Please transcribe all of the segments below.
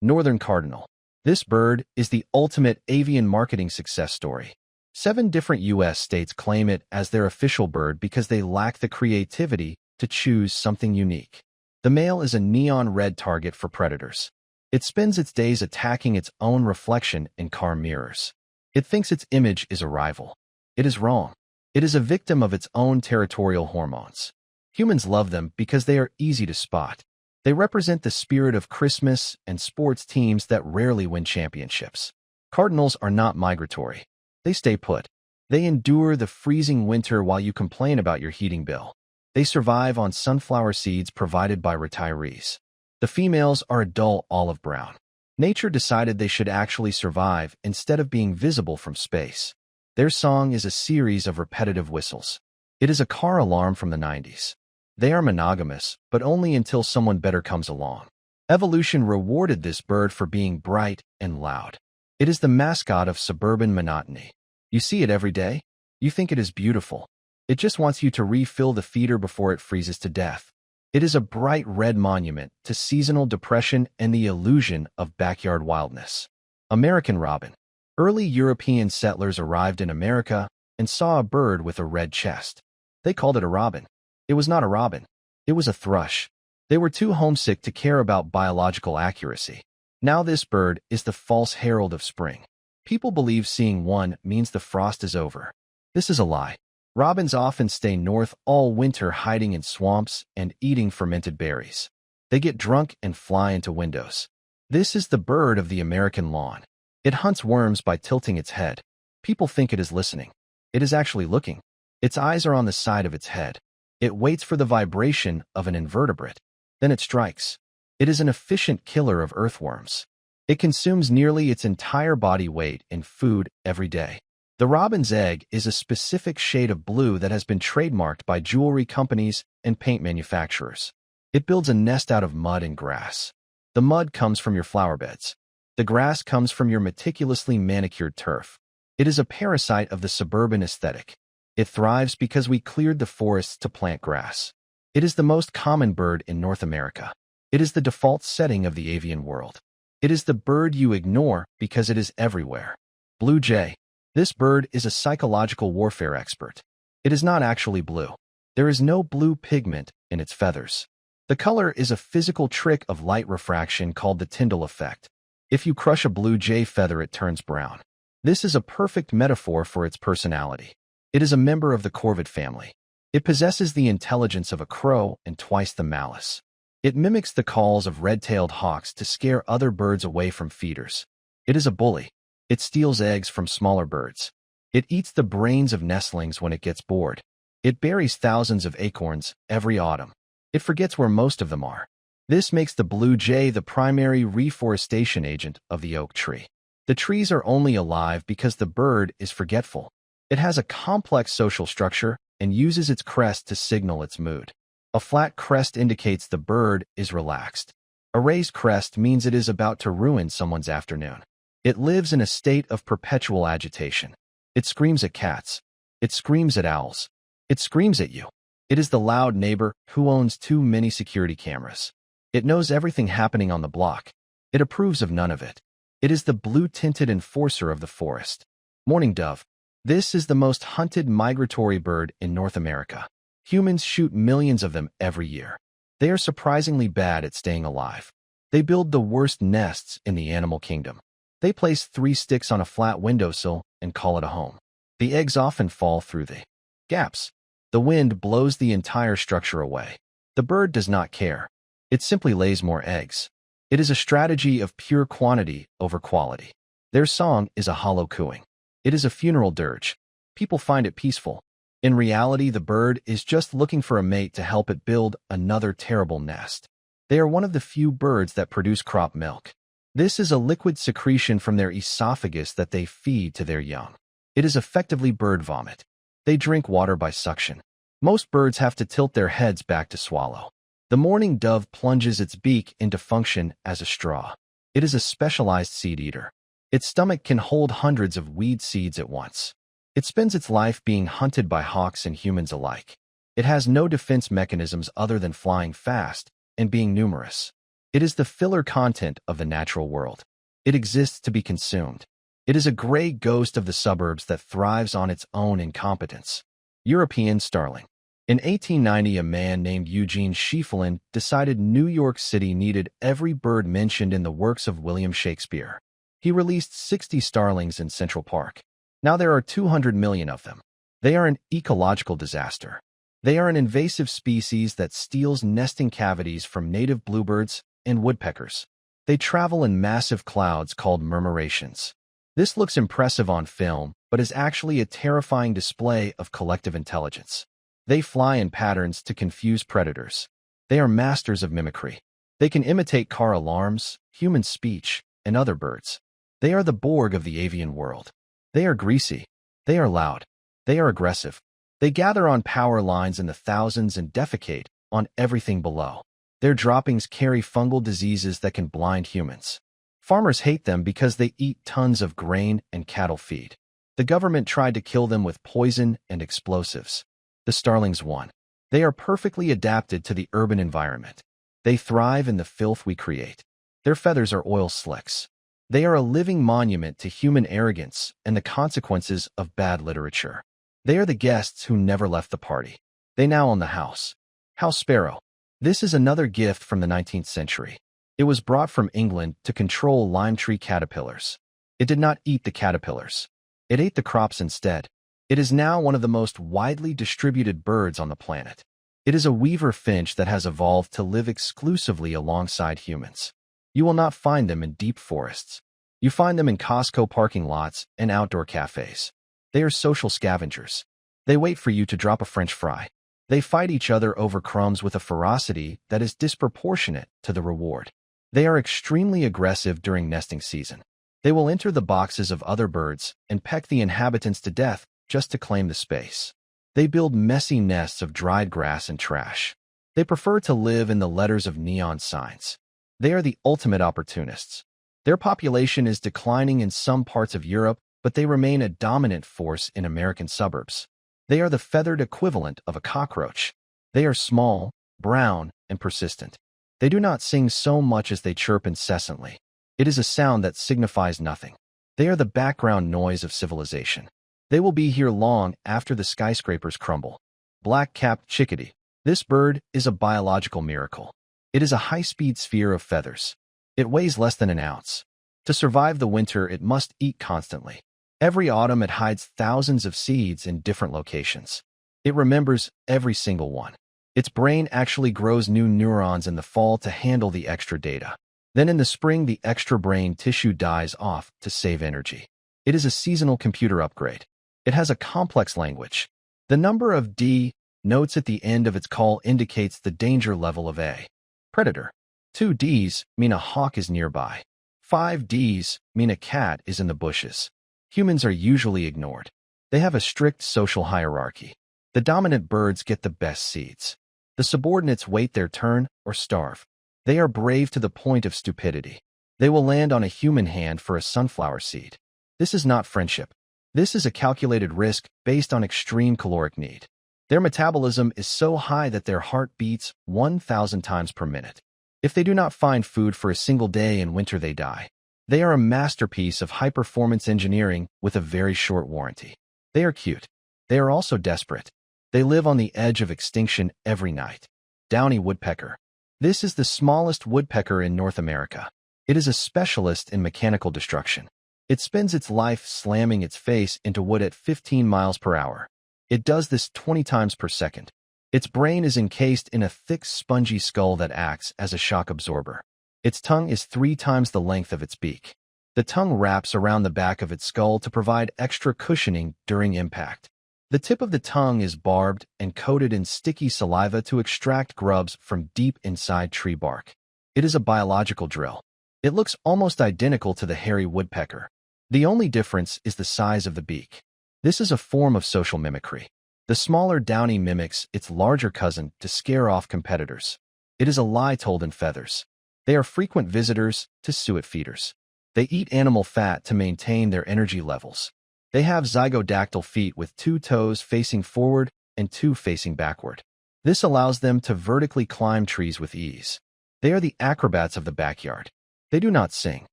Northern cardinal. This bird is the ultimate avian marketing success story. 7 different U.S. states claim it as their official bird because they lack the creativity to choose something unique. The male is a neon red target for predators. It spends its days attacking its own reflection in car mirrors. It thinks its image is a rival. It is wrong. It is a victim of its own territorial hormones. Humans love them because they are easy to spot. They represent the spirit of Christmas and sports teams that rarely win championships. Cardinals are not migratory. They stay put. They endure the freezing winter while you complain about your heating bill. They survive on sunflower seeds provided by retirees. The females are a dull olive brown. Nature decided they should actually survive instead of being visible from space. Their song is a series of repetitive whistles. It is a car alarm from the 90s. They are monogamous, but only until someone better comes along. Evolution rewarded this bird for being bright and loud. It is the mascot of suburban monotony. You see it every day. You think it is beautiful. It just wants you to refill the feeder before it freezes to death. It is a bright red monument to seasonal depression and the illusion of backyard wildness. American robin. Early European settlers arrived in America and saw a bird with a red chest. They called it a robin. It was not a robin. It was a thrush. They were too homesick to care about biological accuracy. Now this bird is the false herald of spring. People believe seeing one means the frost is over. This is a lie. Robins often stay north all winter, hiding in swamps and eating fermented berries. They get drunk and fly into windows. This is the bird of the American lawn. It hunts worms by tilting its head. People think it is listening. It is actually looking. Its eyes are on the side of its head. It waits for the vibration of an invertebrate. Then it strikes. It is an efficient killer of earthworms. It consumes nearly its entire body weight in food every day. The robin's egg is a specific shade of blue that has been trademarked by jewelry companies and paint manufacturers. It builds a nest out of mud and grass. The mud comes from your flower beds. The grass comes from your meticulously manicured turf. It is a parasite of the suburban aesthetic. It thrives because we cleared the forests to plant grass. It is the most common bird in North America. It is the default setting of the avian world. It is the bird you ignore because it is everywhere. Blue jay. This bird is a psychological warfare expert. It is not actually blue. There is no blue pigment in its feathers. The color is a physical trick of light refraction called the Tyndall effect. If you crush a blue jay feather, it turns brown. This is a perfect metaphor for its personality. It is a member of the corvid family. It possesses the intelligence of a crow and twice the malice. It mimics the calls of red-tailed hawks to scare other birds away from feeders. It is a bully. It steals eggs from smaller birds. It eats the brains of nestlings when it gets bored. It buries thousands of acorns every autumn. It forgets where most of them are. This makes the blue jay the primary reforestation agent of the oak tree. The trees are only alive because the bird is forgetful. It has a complex social structure and uses its crest to signal its mood. A flat crest indicates the bird is relaxed. A raised crest means it is about to ruin someone's afternoon. It lives in a state of perpetual agitation. It screams at cats. It screams at owls. It screams at you. It is the loud neighbor who owns too many security cameras. It knows everything happening on the block. It approves of none of it. It is the blue-tinted enforcer of the forest. Mourning dove. This is the most hunted migratory bird in North America. Humans shoot millions of them every year. They are surprisingly bad at staying alive. They build the worst nests in the animal kingdom. They place 3 sticks on a flat windowsill and call it a home. The eggs often fall through the gaps. The wind blows the entire structure away. The bird does not care. It simply lays more eggs. It is a strategy of pure quantity over quality. Their song is a hollow cooing. It is a funeral dirge. People find it peaceful. In reality, the bird is just looking for a mate to help it build another terrible nest. They are one of the few birds that produce crop milk. This is a liquid secretion from their esophagus that they feed to their young. It is effectively bird vomit. They drink water by suction. Most birds have to tilt their heads back to swallow. The mourning dove plunges its beak into function as a straw. It is a specialized seed eater. Its stomach can hold hundreds of weed seeds at once. It spends its life being hunted by hawks and humans alike. It has no defense mechanisms other than flying fast and being numerous. It is the filler content of the natural world. It exists to be consumed. It is a gray ghost of the suburbs that thrives on its own incompetence. European starling. In 1890, a man named Eugene Schieffelin decided New York City needed every bird mentioned in the works of William Shakespeare. He released 60 starlings in Central Park. Now there are 200 million of them. They are an ecological disaster. They are an invasive species that steals nesting cavities from native bluebirds and woodpeckers. They travel in massive clouds called murmurations. This looks impressive on film, but is actually a terrifying display of collective intelligence. They fly in patterns to confuse predators. They are masters of mimicry. They can imitate car alarms, human speech, and other birds. They are the Borg of the avian world. They are greasy. They are loud. They are aggressive. They gather on power lines in the thousands and defecate on everything below. Their droppings carry fungal diseases that can blind humans. Farmers hate them because they eat tons of grain and cattle feed. The government tried to kill them with poison and explosives. The starlings won. They are perfectly adapted to the urban environment. They thrive in the filth we create. Their feathers are oil slicks. They are a living monument to human arrogance and the consequences of bad literature. They are the guests who never left the party. They now own the house. House sparrow. This is another gift from the 19th century. It was brought from England to control lime tree caterpillars. It did not eat the caterpillars. It ate the crops instead. It is now one of the most widely distributed birds on the planet. It is a weaver finch that has evolved to live exclusively alongside humans. You will not find them in deep forests. You find them in Costco parking lots and outdoor cafes. They are social scavengers. They wait for you to drop a French fry. They fight each other over crumbs with a ferocity that is disproportionate to the reward. They are extremely aggressive during nesting season. They will enter the boxes of other birds and peck the inhabitants to death just to claim the space. They build messy nests of dried grass and trash. They prefer to live in the letters of neon signs. They are the ultimate opportunists. Their population is declining in some parts of Europe, but they remain a dominant force in American suburbs. They are the feathered equivalent of a cockroach. They are small, brown, and persistent. They do not sing so much as they chirp incessantly. It is a sound that signifies nothing. They are the background noise of civilization. They will be here long after the skyscrapers crumble. Black-capped chickadee. This bird is a biological miracle. It is a high-speed sphere of feathers. It weighs less than an ounce. To survive the winter, it must eat constantly. Every autumn, it hides thousands of seeds in different locations. It remembers every single one. Its brain actually grows new neurons in the fall to handle the extra data. Then in the spring, the extra brain tissue dies off to save energy. It is a seasonal computer upgrade. It has a complex language. The number of D notes at the end of its call indicates the danger level of A. Predator. 2 Ds mean a hawk is nearby. 5 Ds mean a cat is in the bushes. Humans are usually ignored. They have a strict social hierarchy. The dominant birds get the best seeds. The subordinates wait their turn or starve. They are brave to the point of stupidity. They will land on a human hand for a sunflower seed. This is not friendship. This is a calculated risk based on extreme caloric need. Their metabolism is so high that their heart beats 1,000 times per minute. If they do not find food for a single day in winter, they die. They are a masterpiece of high-performance engineering with a very short warranty. They are cute. They are also desperate. They live on the edge of extinction every night. Downy woodpecker. This is the smallest woodpecker in North America. It is a specialist in mechanical destruction. It spends its life slamming its face into wood at 15 miles per hour. It does this 20 times per second. Its brain is encased in a thick, spongy skull that acts as a shock absorber. Its tongue is 3 times the length of its beak. The tongue wraps around the back of its skull to provide extra cushioning during impact. The tip of the tongue is barbed and coated in sticky saliva to extract grubs from deep inside tree bark. It is a biological drill. It looks almost identical to the hairy woodpecker. The only difference is the size of the beak. This is a form of social mimicry. The smaller downy mimics its larger cousin to scare off competitors. It is a lie told in feathers. They are frequent visitors to suet feeders. They eat animal fat to maintain their energy levels. They have zygodactyl feet with 2 toes facing forward and 2 facing backward. This allows them to vertically climb trees with ease. They are the acrobats of the backyard. They do not sing.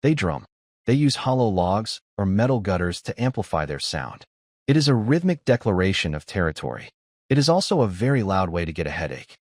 They drum. They use hollow logs or metal gutters to amplify their sound. It is a rhythmic declaration of territory. It is also a very loud way to get a headache.